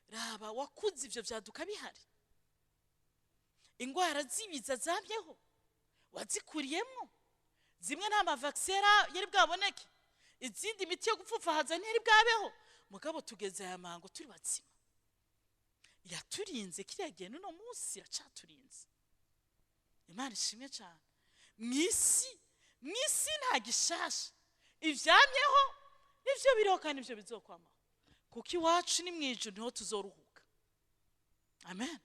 Raba wakuze ivyo vyaduka bihari. Ingwara zibiza zamyeho wazikuriyemo. Zimwe nta mavaksera yari bwaboneke, izindi miti yo gupfufahaza ntiyari bwabeho. Mugabo tugeze aya mango turi bazima. Yaturinze kiriya gihe n'uno munsi iracaturinze. Imana ishimwe cyane. Mwisi nta gishasha. Ivyamyeho nivyo biriho kandi nivyo bizokwamaho. Kuko iwacu ni mwijuru niho tuzoruhuka. Amen.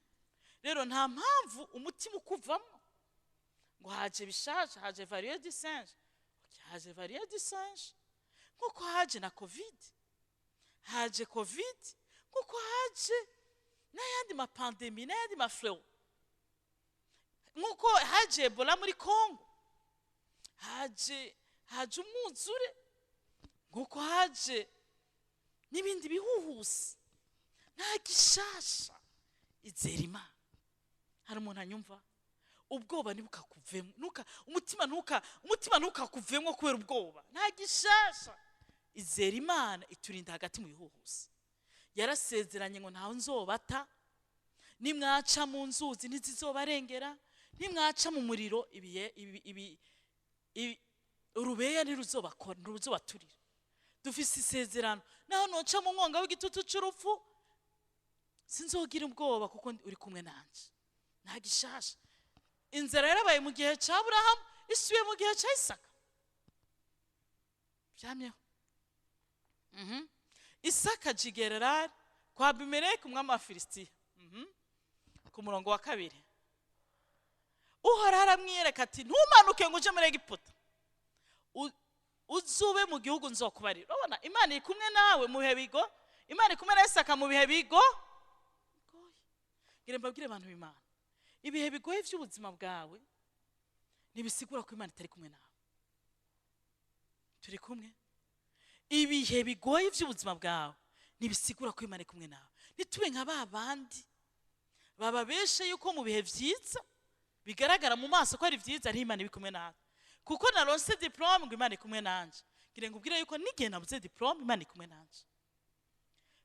Rero nta mpamvu umutima ukuvamo ngo haje bishasha, haje variant du singe. Haje variant du singe. Nkuko haje na COVID. Haje COVID. Nkuko haje n'ayandi mapandemi, n'ayandi mafleo. Nkuko haje Ebola muri Congo. Haje umwuzure. Nkuko haje n'ibindi bihuhusi. Nta gishasha. Izera Imana. Hari umuntu anyumva? Ubwoba ntibukakuvemo. Umutima ntukakuvemo kubera ubwoba. Nta gishasha. Izera Imana iturinda hagati mu bihuhusi. Yarasezeranye ngo ntaho nzobata. Nimwaca mu nzuzi ntizizobarengera. Nimwaca mu muriro urubeya ntiruzobaturira. Dufise isezerano. Naho noca mu nkonga w'igitutu c'urupfu sinzogira ubwoba kuko uri kumwe nanje. Nta gishasha. Inzara yarabaye mu gihe ca Aburahamu, isubiye mu gihe ca Isaka. Byamyeho. Isaka jigererari kwa Abimeleki umwami wa Filistiya. Ku murongo wa 2. Uhoraho aramwiyereka ati ntumanuke ngo uje muri Egiputa. Uzube mu gihugu nzokubarira. Urabona Imana iri kumwe nawe mu bihe bigo. Imana iri kumwe na Isaka mu bihe bigo. Ngire mbabwire abantu b'Imana. Ibihe bigoye by'ubuzima bwawe nibisigura ko Imana itari kumwe nawe. Turi kumwe. Ibihe bigoye by'ubuzima bwawe nibisigura ko Imana iri kumwe nawe. Nitube nka babandi bababeshe yuko mu bihe vyiza bigaragara mu maso ko ari vyiza ari Imana iri kumwe nawe. Kuko naronse diplome ngo Imana iri kumwe nanje. Ngire ngubwire yuko n'igihe nabuze diplome Imana iri kumwe nanje.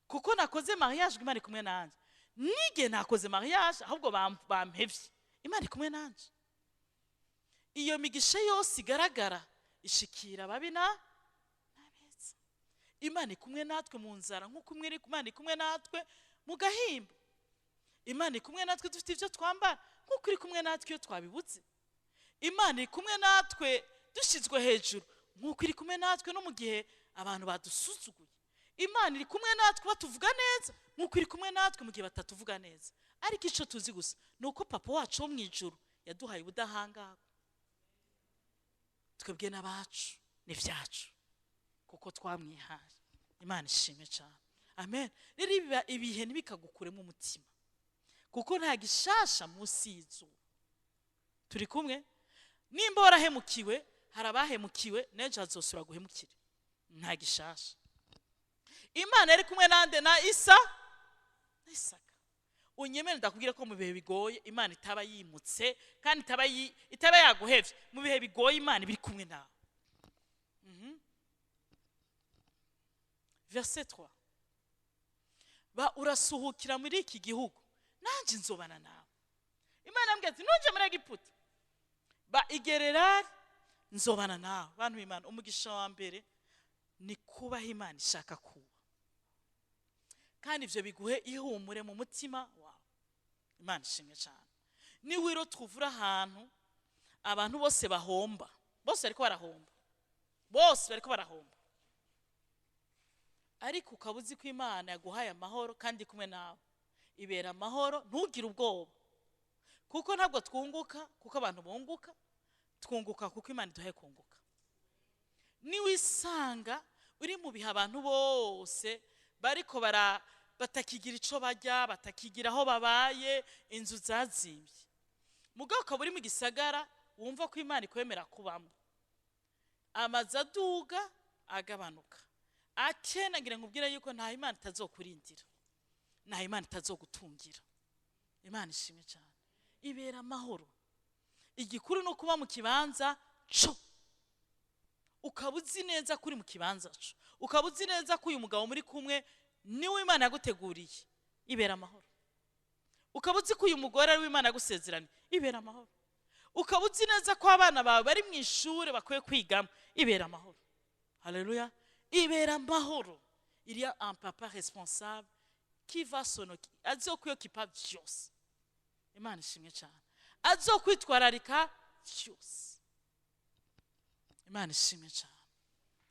Kuko nakoze mariage Imana iri kumwe nanje. Nige nakoze mariage ahubwo bampevye Imana iri kumwe nanje. Iyo migisha yose igaragara ishikira babi nabeza. Imana iri kumwe natwe mu nzara nkuko Imana iri kumwe natwe mu gahimbo. Imana iri kumwe natwe dufite ivyo twambara nkuko iri kumwe natwe iyo twabibuze. Imana iri kumwe natwe dushizwe hejuru nkuko iri kumwe natwe no mu gihe abantu badusuzuguye. Imana iri kumwe natwe batuvuga neza nkuko iri kumwe natwe mu gihe batatuvuga neza. Ariko ico tuzi gusa nuko papa wacu wo mwijuru yaduhaye ubudahangarwa. Twebwe n'abacu n'ivyacu kuko twamwihaye. Imana ishimwe cyane. Amen. Rero ibihe nibikagukuremo umutima. Kuko nta gishasha munsi y'izuba. Turi kumwe? Nimba warahemukiwe, harabahemukiwe nejo azosura guhemukira. Nta gishasha. Imana yari kumwe nande na Isaka. Unyemere ndakubwira ko mu bihe bigoye Imana itaba yimutse kandi itaba yaguhevye. Mu bihe bigoye Imana biri kumwe nawe. Verset 3. Ba urasuhukira muri iki gihugu nanje nzobana nawe. Imana ambwiye ati nuje muri Egiputa. ba igererari nzobana nawe. Bantu b'Imana, umugisha wa mbere ni kubaha Imana ishaka kuba, kandi ivyo biguhe ihumure mu mutima wawe. Imana ishimwe cyane. Ni wiro twuvura ahantu abantu bose bahomba, bose bariko barahomba, bose bariko barahomba, ariko ukabuzi ko Imana yaguhaye amahoro kandi kumwe nawe. Ibera amahoro, ntugire ubwoba, kuko ntabwo twunguka kuko abantu bunguka, twunguka kuko Imana iduhaye kunguka. Ni wisanga uri mu bihe abantu bose bariko batakigira ico barya, batakigira aho babaye, inzu zazimbye, mugabo ukaba uri mu gisagara wumva ko Imana ikwemera kubamo. Amazu aduga agabanuka, akena ngira nkubwire yuko nta Imana itazokurindira, nta Imana itazogutungira. Imana ishimwe cyane. Ibera amahoro. Igikuru no kuba mu kibanza cyo, ukabuzi neza kuri mu kibanza cyo, ukabuzi neza ko uyu mugabo muri kumwe niwe Imana yaguteguriye. Ibera amahoro. Ukabuzi ko uyu mugore ari Imana yagusezeranye. Ibera amahoro. Ukabuzi neza ko abana bawe bari mu ishure bakwiye kwigamo. Ibera amahoro. Haleluya. Ibera amahoro. Il y a un papa responsable qui va azokwiyokipa byose. Imana ishimwe cyane. Azokwitwararika byose. Imana ishimwe cyane.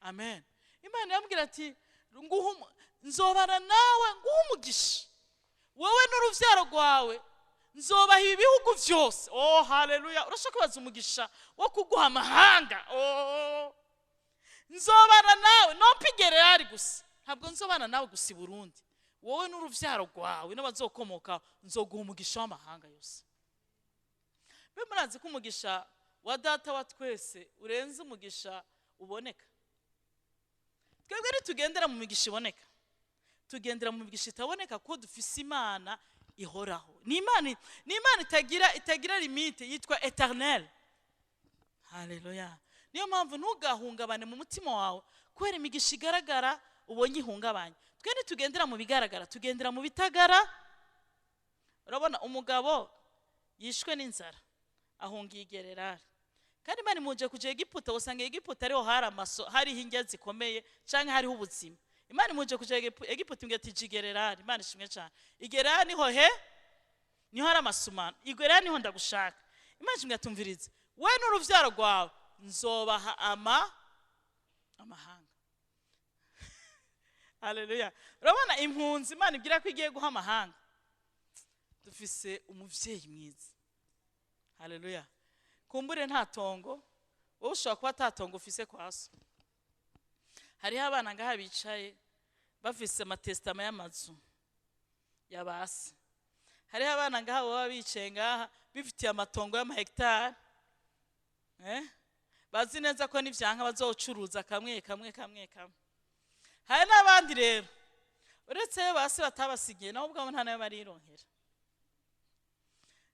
Amen. Imana yambwira ati nzobana nawe nguhumugisha, wowe n'uruvyaro rwawe nzobaha ibihugu byose. Oh haleluya. Urashaka kubaza umugisha wo kuguha amahanga. Oh, nzobana nawe no pigerari gusa, ntabwo nzobana nawe gusa i Burundi. Wowe n'uruvyaro rwawe n'abazokomoka nzoguha umugisha w'amahanga yose. Be murazi ko umugisha wa data wa twese urenze umugisha uboneka. Twebwe ntitugendera mu migisha iboneka, tugendera mu migisha itaboneka, ko dufise Imana ihoraho. Ni Imana itagira limite, yitwa eternel. Haleluya. Niyo mpamvu ntugahungabane mu mutima wawe kubera imigisha igaragara ubonye ihungabanye. Twe ntitugendera mu bigaragara, tugendera mu bitagara. Urabona umugabo yishwe n'inzara ahungiye igererari, kandi Imana imuje kuje Egiputa, usanga Egiputa ariho hariho ingezi zikomeye canke hariho ubuzima. Imana imuje kuje Egiputa imbwira ati jigererari. Imana ishimwe cyane. Igererari niho hari amasumano, igererari niho ndagushaka. Imana ishimwe yatumvirize, we n'uruvyaro rwawe nzobaha amahanga. Haleluya. Urabona impunzi Imana ibwira ko igiye guha amahanga. Dufise umuvyeyi mwiza. Haleluya. Kumbure nta tongo, wowe ushobora kuba atatongo ufise kwa so. Hariho abana ngaha bicaye bafise amatestama y'amazu yabasi. Hariho abana ngaha baba bicaye ngaha bifitiye amatongo y'amahegitari, bazi neza ko n'ivyanka bazocuruza kamwe. Hari n'abandi rero uretse basi batabasigiye naho ubwo nta nayo barironkera.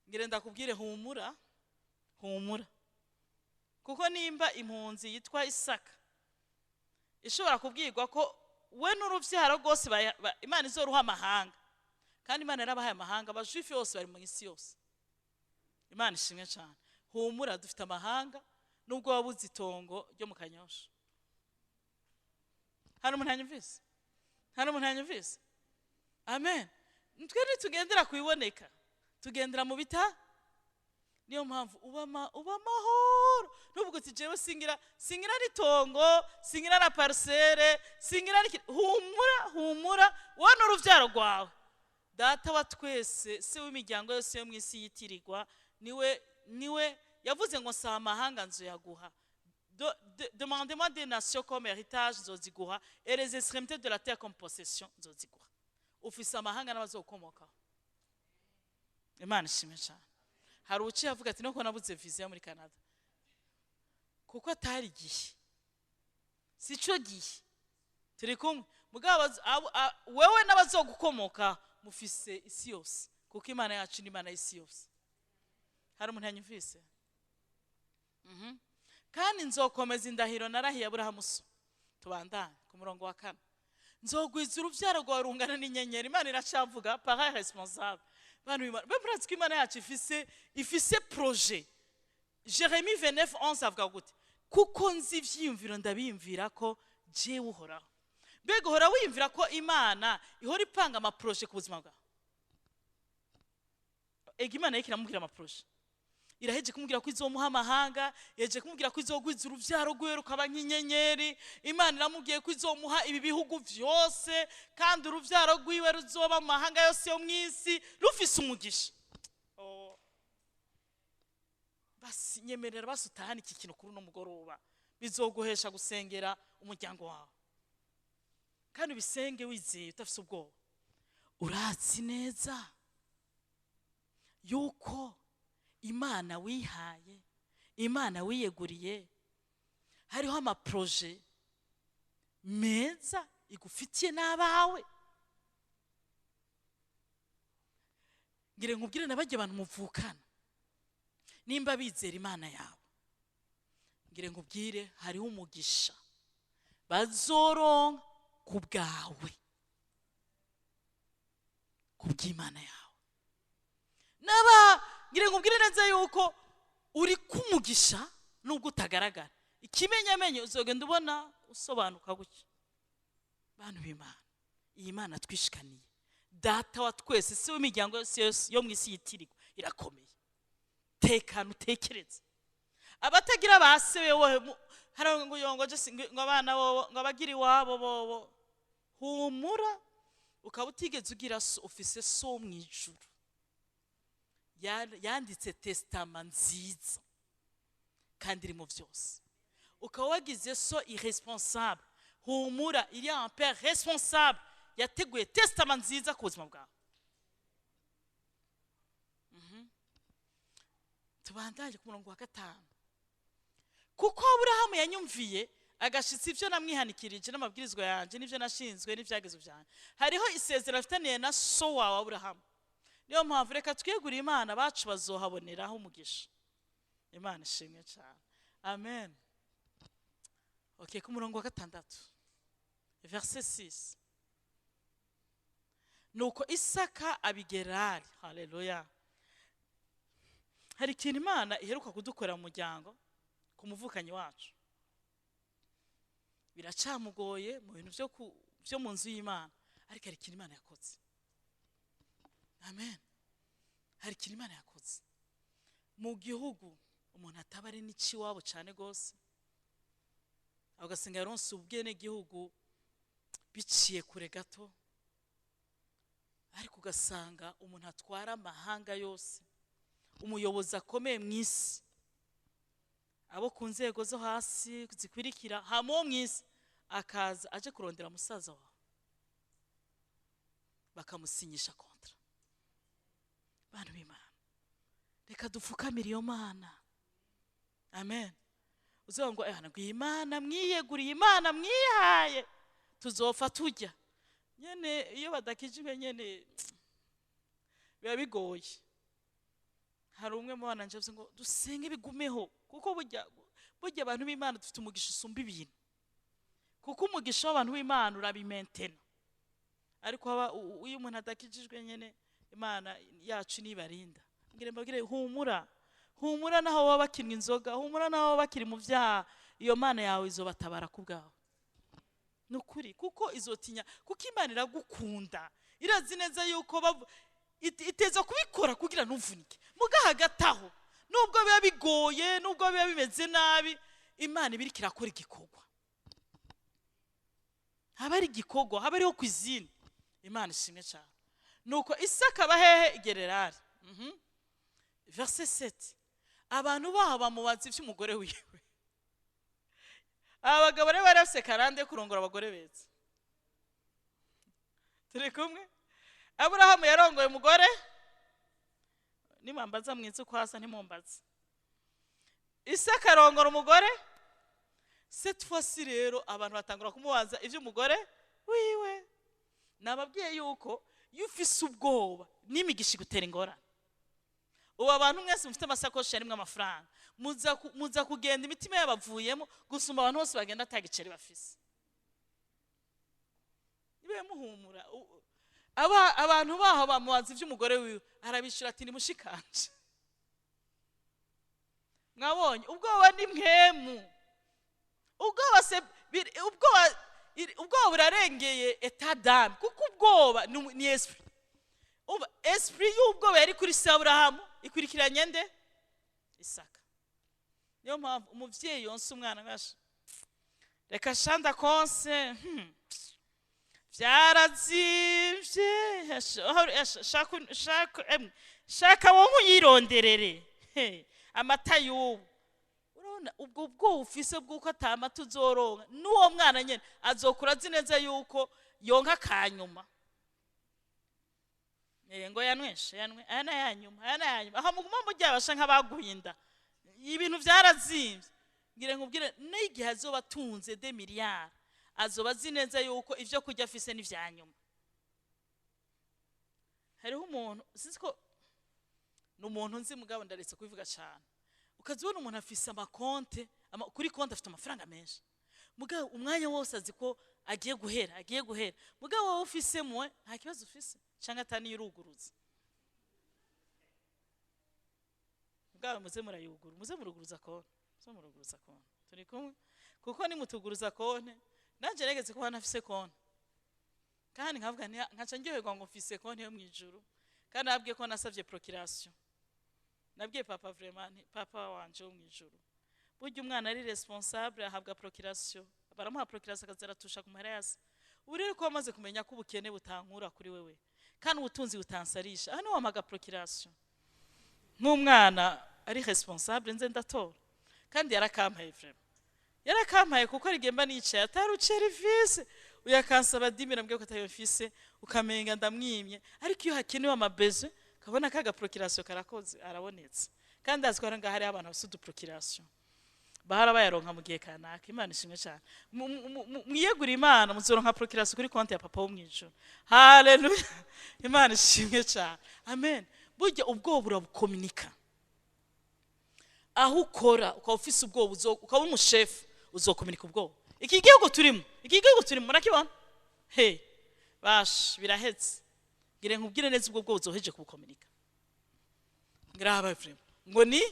Ngire ndakubwire humura, kuko nimba impunzi yitwa Isaka ishobora kubwirwa ko we n'uruvyaro rwose Imana izoruha amahanga, kandi Imana yarabahaye amahanga, abajuifu bose bari mu isi yose. Imana ishimwe cyane. Humura, dufite amahanga nubwo wabuze itongo ryo mu Kanyosha. Hano umuntu yanyumvise? Amen. Twe ntitugendera kubiboneka, tugendera mu bita. Niyo mpamvu uba amahoro. Nuvuga uti jewe singira n'itongo, singira na parcelle, singira humura, wowe n'uruvyaro rwawe. Data wa twese, se w'imiryango yose yo mu isi yitirirwa, niwe yavuze ngo sa amahanga nzoyaguha. Demandez-moi des nations comme héritage nzoziguha, et les extrémités de la terre comme possession nzoziguha. Ufise amahanga n'abazokomokaho. Imana ishimwe cyane. Hari uciye avuga ati nuko nabuze visa muri Canada, kuko atari igihe, sico gihe turi kumwe. Mugabo wewe n'abazogukomoka mufise isi yose, kuko Imana yacu ni Imana y'isi yose. Hari umuntu yanyumvise? Kandi nzokomeza indahiro narahiye Aburahamu so. Tubandanye ku murongo wa 4. Nzogwiza uruvyaro rwawe rungana n'inyenyeri. Imana iracavuga par responsable. Bano Imana, bemurazi ko Imana yacu ifise projet Jeremie 29:11 avuga gute kuko nzi ivyiyumviro ndabiyumvira ko jewe uhoraho. Mbega uhora wiyumvira ko Imana ihora ipanga amaproje ku buzima bwawe? Imana yake iramubwira amaproje, iraheje kumubwira ko izomuha amahanga, yeje kumubwira ko izogwiza uruvyaro rwiwe rukaba nk'inyenyeri. Imana iramubwiye ko izomuha ibi bihugu vyose, kandi uruvyaro rwiwe ruzoba amahanga yose yo mw'isi rufise umugisha. Basi nyemerera basutahana iki kintu kuri no mugoroba, bizoguhesha gusengera umuryango wawe, kandi bisenge wizeye utafise ubwoba. Urazi neza yuko Imana wihaye, Imana wiyeguriye, hariho amaproje meza igufitiye n'abawe. Ngire nkubwire nabajye abantu muvukana, nimba bizera Imana yawe, ngire nkubwire hariho umugisha bazoronka ku bwawe, ku bw'Imana yawe. Ngire nkubwire neza yuko uri kumugisha nubwo utagaragara. Ikimenyamenye uzogenda ubona usobanuka gutya. Bantu b'Imana, iyi Mana twishikaniye, data wa twese, si w'imiryango yose yo mw'isi yitirirwa, irakomeye. Tekana utekereze. Abatagira base wewe hari ngo yongoje ngo abana bo ngo abagira iwabo bobo, humura ukaba utigeze ugira ofise so mwijuru yanditse testament nziza kandi irimo vyose. Ukaba wagize so irresponsable, humura il y a un père responsable yateguye testament nziza ku buzima bwawe. Tubandaje ku murongo wa 5. Kuko Aburahamu yanyumviye agashitsi ivyo namwihanikirije n'amabwirizwa yanje n'ivyo nashinzwe n'ivyagezo vyanje, hariho isezerano afitaniye na so wawe Aburahamu. Niyo mpamvu reka twegura Imana bacu bazohaboneraho umugisha. Imana ishimwe cyane. Amen. Okay, ku murongo wa 6 verset 6. Nuko Isaka abigerari, haleluya. Hari ikintu Imana iheruka kudukorera mu muryango ku muvukanyi wacu, biracamugoye mu bintu byo mu nzu y'Imana, ariko hari ikintu Imana yakoze. Amen. Hari ikintu Imana yakoze mu gihugu umuntu atabari n'iki wabo cyane gose, agasenga yaronse ubwene gihugu biciye kure gato, ariko ugasanga umuntu atwara amahanga yose, umuyobozi akomeye mw'isi, abo ku nzego zo hasi zikwirikira hamo mw'isi, akaza aje kurondera musaza wawe bakamusinyisha kontra. Bantu b'Imana, reka dupfukamire iyo Mana. Amen. Uzoba ngo ngo Imana mwiyeguriye, Imana mwihaye, tuzopfa tujya nyene. Iyo badakijwe nyene biba bigoye. Hari umwe mu bana nje ngo dusenge bigumeho, kuko burya abantu b'Imana dufite umugisha usumba ibintu, kuko umugisha w'abantu b'Imana urabimentena. Ariko uyu umuntu adakijijwe nyene, Imana yacu nibarinda. Ngire mbagire humura naho baba bakinwa inzoga, humura naho baba bakiri mu vyaha, iyo Mana yawe izobatabara ku bwawe. Nukuri kuko izotinya, kuko Imana iragukunda, irazi neza yuko iteza kubikora kugira ntuvunike. Muga hagataho nubwo biba bigoye, nubwo biba bimeze nabi, Imana ibirika irakora igikorwa. Haba ari igikorwa, haba ariho kwizina. Imana ishimwe cyane. Nuko Isaka bahehe igererari. Verset 7. Abantu baho bamubaza ivy'umugore wiwe. Abagabo rero barafise karande kurongora abagore beza. Turi kumwe? Aburahamu yarongoye umugore, nimambaza mwinzu kwasa ntimumbaza. Isaka arongora umugore. Cette fois-ci rero abantu batangura kumubaza ivy'umugore wiwe. Nababwiye yuko yufise ubwoba n'imigisha gutera ingorane. Ubu abantu mwese mufite amasakoshi yarimwe amafaranga, muza kugenda imitima yabavuyemo gusumba abantu bose bagenda atagiceri bafise. Ibe muhumura. Abantu baho bamubaza ivy'umugore wiwe, arabishura ati ni mushikanje. mwabonye ubwoba ni mpemu ubwoba se ubwoba burarengeye etat d'âme kuko ubwoba ni esprit esprit y'ubwoba yari kuri Aburahamu ikurikiranye nde Isaka niyo mpamvu umuvyeyi yonse umwana ngasha reka shanda konse vyarazivye shaka wo nkuyironderere amata y'ubu urabona ubwo bwo ufise bw'uko atamata uzoronka n'uwo mwana nyene azokura azi neza yuko yonka kanyuma ngo yanweshe ana yanyuma aho muguma muryabasha nk'abaguhinda ibintu vyarazimvye ngire nkubwire n'igihe azoba atunze 2 miliyari azoba azi neza yuko ivyo kurya afise n'ivyanyuma hariho umuntu sinziko n'umuntu nzi mugabo ndaretse kubivuga cyane ukazibona umuntu afise amakonte kuri konte afite amafaranga menshi mugabo umwanya wose azi ko agiye guhera mugabo wowe ufise mwe nta kibazo ufise cyangwa atani yuruguruza mugabo muze murayuguru muze muruguruza konte turi kumwe kuko ni mutuguruza konte nanje regeze ko hanafise konte kandi nkavuga nkaca njyoherwa ngo mfise konte yo mwijuru kandi nabwiye ko nasavye procuration nabwiye papa vraiment papa wanje wo mwijuru burya umwana ari responsable ahabwa procuration baramuha procuration akazaratusha ku marayasi urire ko amaze kumenya ko ubukene butankura kuri wewe kandi ubutunzi butansarisha hano wamaga procuration nk'umwana ari responsable nze ndatora kandi yarakampaye vraiment yarakampaye kuko rigemba nicaye atarucera ifise uyakansaba dimira mbwe ko atayofise ukamenga ndamwimye ariko iyo hakenewe amabezo kabona kaga procuration karakoze arabonetse kandi azikora nga hari abantu basudu procuration bahara bayaronka mu gihe kanaka Imana ishimwe cyane mwiyegura Imana muzoronka procuration kuri konti ya papa wo mwijuru haleluya Imana ishimwe cyane amen burya ubwo burabukomunika aho ukora ukofisa ubwo ukaba umushefu uzokomunika ubwo iki gihugu turimo murakibona bash birahetse ngire nkubwire neza ubwo uzoheje kubukomunika ngraba frame ngo ni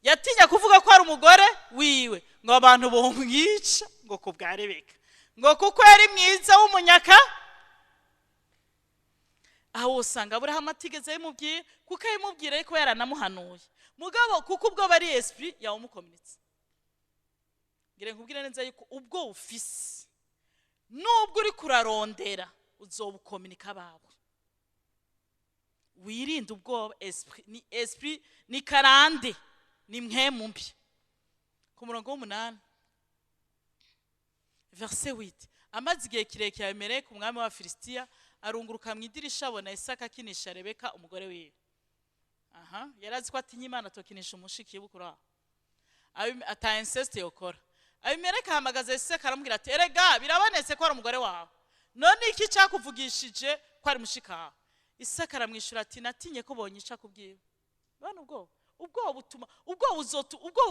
yatinya kuvuga ko ari umugore wiwe ngo abantu bomwica ngo kubwarebeka ngo kuko yari mwiza w'umunyaka aho usanga buri hamatigeze yimubwiye kuko yimubwira ariko yaranamuhanuye mugabo kuko ubwo bari esprit yawo mukomunitse ngire nkubwire neza yuko ubwo ufise nubwo uri kurarondera uzobukomunika babo wirinde ubwo esprit ni karande ni mpemu mbi ku murongo w'8 verset 8 amazi igihe kirekire Abimeleki umwami wa Filistia arunguruka mu idirisha abona Isaka akinisha Rebeka umugore wiwe yarazi ko atinya Imana tokinisha umushiki bukura ata inceste yokora Abimeleki ahamagaza Isaka aramubwira ati erega birabonetse ko ari umugore wawe none iki cyakuvugishije ko ari mushika Isaka aramwishura ati natinye ko bonyica kubwiwe bana ubwo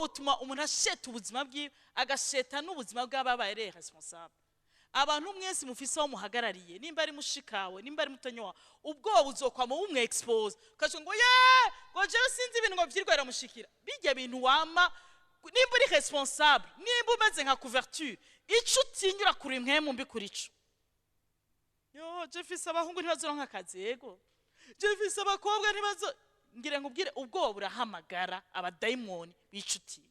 butuma umuntu asheta ubuzima bwiwe agasheta n'ubuzima bw'ababaye responsable abantu mwese mufise aho muhagarariye nimba ari mushikawe nimba ari mutonyowa ubwo buzokwama umwe expose kaje ngo ngo je sinzi ibintu ngo vyirwera mushikira bijya bintu wama nimba uri responsable nimba umeze nka couverture ico utinyura kuri mpemu mbi kuri ico je fise abahungu ntibazoronka akazi yego je fise abakobwa ntibazo ngire nkubwire ubwo burahamagara abadaimoni bicuti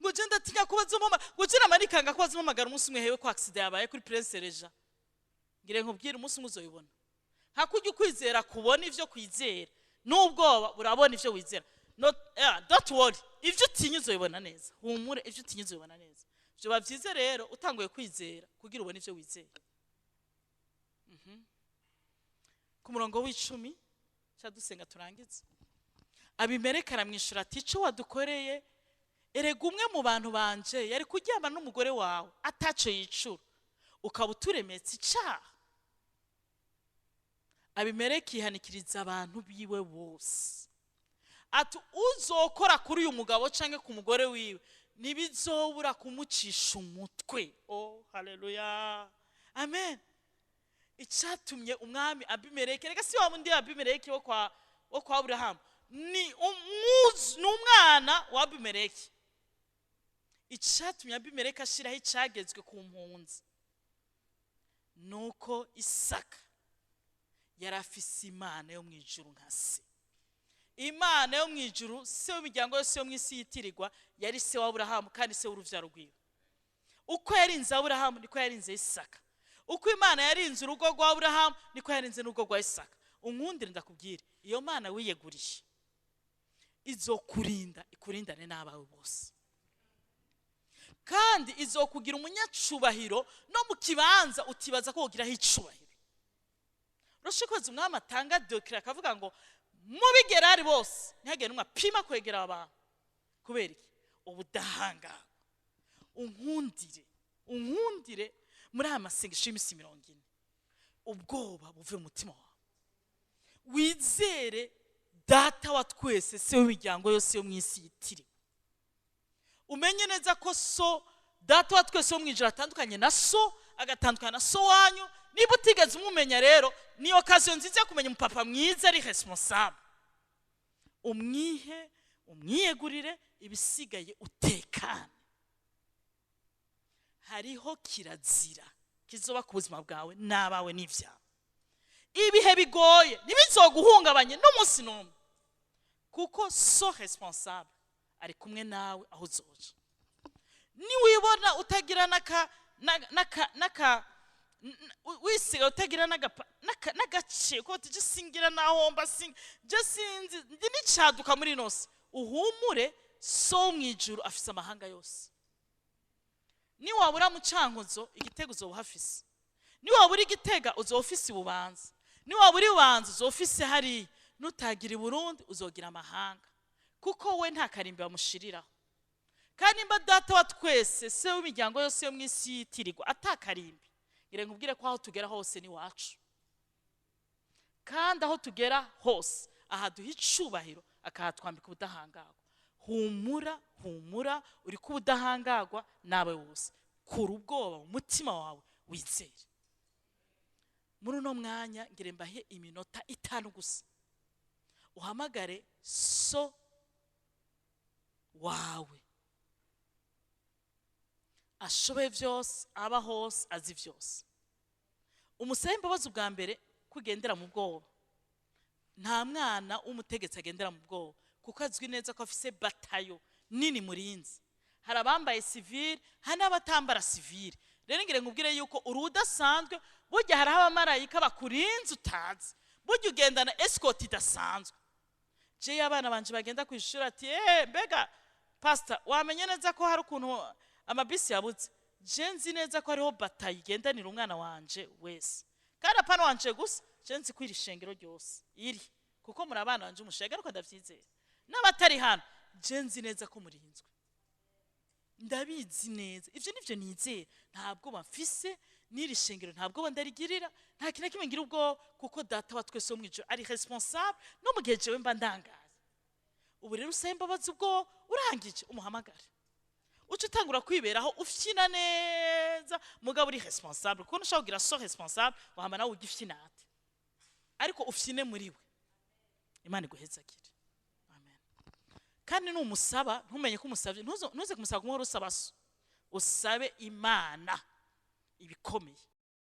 ngo je ndatinya kubaza mama ngo je namarikanga kubaza mamagara umunsi umwe hewe ko accident yabaye kuri Prince Reja ngire nkubwire umunsi umwe uzoyibona hakujya kwizera kubona ivyo kwizera nubwo burabona ivyo wizera don't worry ivyo utinya uzoyibona neza humure ivyo utinya uzoyibona neza byo bavyize rero utanguye kwizera kugira ubone ivyo wizera ku murongo w'10 dusenga turangize Abimeleki aramwishura ati ico wadukoreye erega umwe mu bantu banje yari kuryama n'umugore wawe ataco yicura ukabuturemetse icaha Abimeleki yihanikiriza abantu biwe bose ati uzokora kuri uyu mugabo canke ku mugore wiwe nibizobura kumucisha umutwe haleluya amen icyatumye umwami Abimeleki rega si wa mundi Abimeleki wo kwa Abrahamu ni umwana wa Abimeleki. Icatumye Abimeleki ashiraho icagezwe ku mpunzi nuko Isaka yarafise Imana yo mwijuru nka se. Imana yo mwijuru se w'imiryango yose yo mwisi yitirirwa yari se wa Aburahamu kandi se w'uruvyaro rwiwe. Uko yarinze Aburahamu niko yarinze Isaka. Uko Imana yarinze urugo rwa Aburahamu niko yarinze n'urugo rwa Isaka. Unkundire ndakubwire, iyo Mana wiyeguriye izokurinda, ikurindane n'abawe bose, kandi izokugira umunyacubahiro no mu kibanza utibaza ko wogiraho icubahiro. Urashikoze umwami atanga dokira akavuga ngo mubigera ari bose ntihagire n'umwe apima kwegera abantu. Kubera iki? Ubudahangagwa. Unkundire muri aya masengesho y'imisi 40, ubwoba buve mu mutima wawe, wizere data wa twese, se w'imiryango yose yo mwisi yitiriwe. Umenye neza ko so data wa twese yo mwijuru atandukanye na so, agatandukana na so wanyu. Niba utigeze umumenya rero, ni occasion nziza yo kumenya umupapa mwiza ari responsable. Umwiyegurire, ibisigaye utekane. Hariho kirazira kizoba ku buzima bwawe n'abawe n'ivyawe. Ibihe bigoye ntibizoguhungabanye n'umunsi n'umwe, kuko so responsable ari kumwe nawe aho uzoja. Niwibona utagira wisiga utagira n'agace ko tugisingira nahomba sinzi ndi nicaduka muri nose, uhumure, so mwijuru afise amahanga yose. Ni wabura mu Cankuzo Igitego uzobuhafise, ni wabura Igitega uzofise Bubanza, ni wabura Bubanza uzofise hari, nutagira i Burundi uzogira amahanga, kuko we nta karimbi bamushiriraho. Kandi mba data wa twese se w'imiryango yose yo mwisi yitirirwa atakarimbi, ngire nkubwire ko aho tugera hose ni wacu, kandi aho tugera hose ahaduha icubahiro akahatwambika ubudahangagwa. Humura uri ku budahangagwa nawe wose. Kura ubwoba mu mutima wawe, wizere. Muri uno mwanya ngire mbahe iminota 5 gusa, uhamagare so wawe ashoboye vyose, aba hose, azi vyose. Umusabe imbabazi ubwa mbere kugendera mu bwoba. Nta mwana w'umutegetsi agendera mu bwoba, kuko azwi neza ko afise batayo nini murinzi. Hari abambaye civil, hari n'abatambara civil. Rero ngire nkubwire yuko urudasanzwe, burya hari abamarayika bakurinze utazi, burya ugendana escort idasanzwe. Je abana banje bagenda kwishura ati mbega pastor wamenye neza ko hari ukuntu amabisi yabuze. Je nzi neza ko hariho batayo igendanira umwana wanje wese, kandi apana wanje gusa, je nzi kwiri shengero ryose iri, kuko muri abana banje umushega ariko ndavyizera. N'abatari hano je nzi neza ko murinzwe, ndabizi neza. Ivyo nivyo nizera, ntabwo bamfise n'iri shengero, ntabwo ndarigirira, nta kintu kimwe ngira ubwo, kuko data wa twese wo mwijuru ari responsable no mu gihe jewe mba ndangaza. Ubu rero usaye imbabazi ubwo urangije umuhamagare, uca utangura kwiberaho ufyina neza, mugabo uri responsable, kuko nushaka kugira so responsable wahama nawe ugifyinate, ariko ufyine muri we. Imana iguhezagire. Amen. Kandi numusaba ntumenye ko umusabye, ntuze kumusaba kumuhora usaba so, usabe Imana ibikomeye.